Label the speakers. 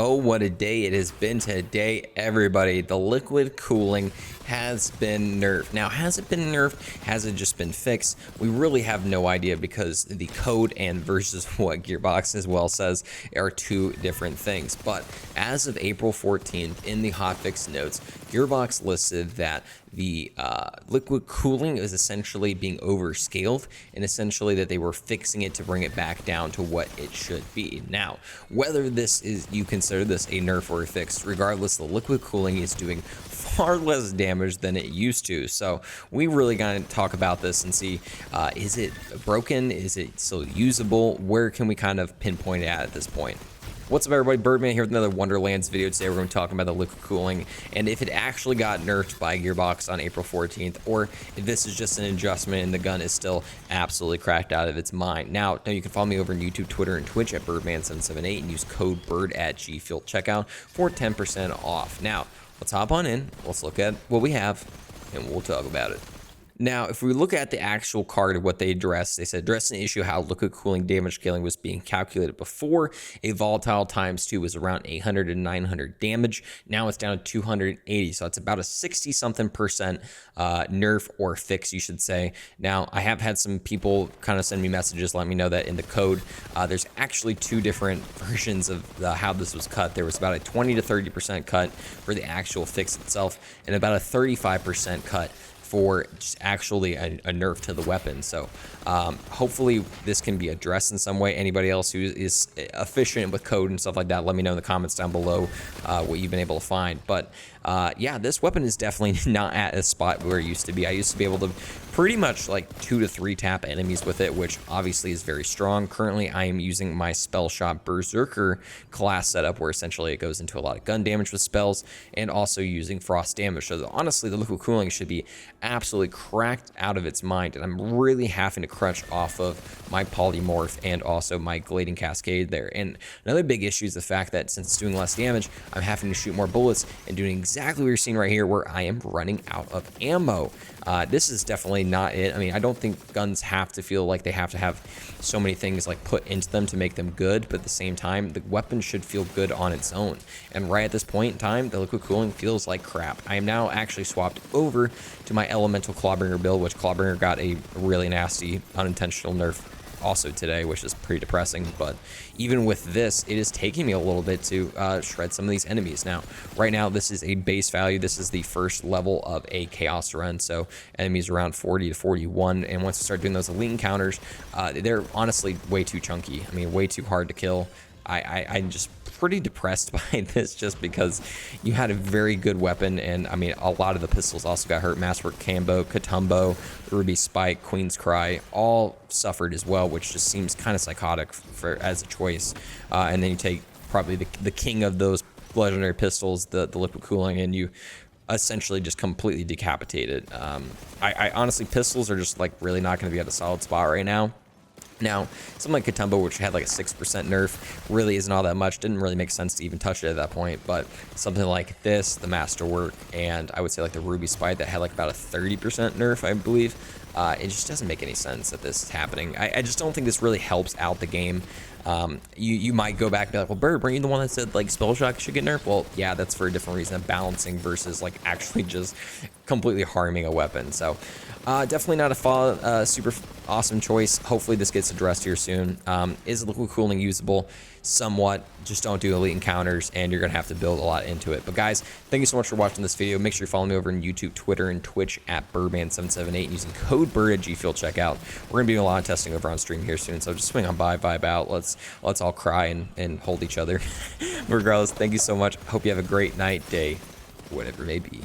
Speaker 1: Oh, what a day it has been today, everybody. The liquid cooling has been nerfed. Now, has it been nerfed? Has it just been fixed? We really have no idea because the code and versus what Gearbox as well says are two different things. But as of April 14th, in the hotfix notes, Gearbox listed that the liquid cooling is essentially being overscaled, and essentially that they were fixing it to bring it back down to what it should be. Now, whether this is, you consider this a nerf or a fix, regardless, the liquid cooling is doing far less damage than it used to. So we really got to talk about this and see, is it broken? Is it still usable? Where can we kind of pinpoint it at this point? What's up, everybody? Byrdman here with another Wonderlands video. Today we're going to be talking about the liquid cooling and if it actually got nerfed by Gearbox on April 14th, or if this is just an adjustment and the gun is still absolutely cracked out of its mind. Now you can follow me over on YouTube, Twitter, and Twitch at Byrdman778 and use code BIRD at GFuel checkout for 10% off. Now, let's hop on in, let's look at what we have, and we'll talk about it. Now, if we look at the actual card of what they addressed, they said address an issue how liquid cooling damage scaling was being calculated before. A volatile ×2 was around 800 to 900 damage. Now it's down to 280, so it's about a 60-something% nerf or fix, you should say. Now, I have had some people kind of send me messages, let me know that in the code, there's actually two different versions of how this was cut. There was about a 20 to 30% cut for the actual fix itself, and about a 35% cut for just actually a nerf to the weapon. So hopefully this can be addressed in some way. Anybody else who is efficient with code and stuff like that, let me know in the comments down below what you've been able to find. But yeah, this weapon is definitely not at a spot where it used to be. I used to be able to pretty much like 2 to 3 tap enemies with it, which obviously is very strong. Currently, I am using my Spell Shot Berserker class setup, where essentially it goes into a lot of gun damage with spells, and also using frost damage. So honestly, the liquid cooling should be absolutely cracked out of its mind, and I'm really having to crunch off of my polymorph and also my glading cascade there. And another big issue is the fact that since it's doing less damage, I'm having to shoot more bullets and doing exactly what you're seeing right here, where I am running out of ammo. This is definitely not it. I mean, I don't think guns have to feel like they have to have so many things like put into them to make them good, but at the same time, the weapon should feel good on its own. And right at this point in time, the liquid cooling feels like crap. I am now actually swapped over to my elemental clawbringer build, which clawbringer got a really nasty unintentional nerf also today, which is pretty depressing. But even with this, it is taking me a little bit to shred some of these enemies. Now, right now, this is a base value. This is the first level of a chaos run, so enemies around 40 to 41. And once we start doing those elite encounters, they're honestly way too chunky. I mean, way too hard to kill. I'm just pretty depressed by this, just because you had a very good weapon, and I mean, a lot of the pistols also got hurt. Masterwork Cambo, Katumbo, Ruby Spike, Queen's Cry all suffered as well, which just seems kind of psychotic as a choice. And then you take probably the king of those legendary pistols, the liquid cooling, and you essentially just completely decapitate it. I honestly, pistols are just like really not going to be at a solid spot right now. Now, something like Katumbo, which had like a 6% nerf, really isn't all that much. Didn't really make sense to even touch it at that point. But something like this, the Masterwork, and I would say like the Ruby Spike that had like about a 30% nerf, I believe. It just doesn't make any sense that this is happening. I just don't think this really helps out the game. You might go back and be like, well, Bird, were you the one that said like Spell Shock should get nerfed? Well, yeah, that's for a different reason, balancing versus like actually just completely harming a weapon. So definitely not a super awesome choice. Hopefully this gets addressed here soon. Is liquid cooling usable? Somewhat. Just don't do elite encounters, and you're gonna have to build a lot into it. But guys, thank you so much for watching this video. Make sure you follow me over on YouTube, Twitter, and Twitch at Byrdman778 using code BIRD at GFuel checkout. We're gonna be doing a lot of testing over on stream here soon, so just swing on by, vibe out. Let's all cry and hold each other. Regardless, thank you so much. Hope you have a great night, day, whatever it may be.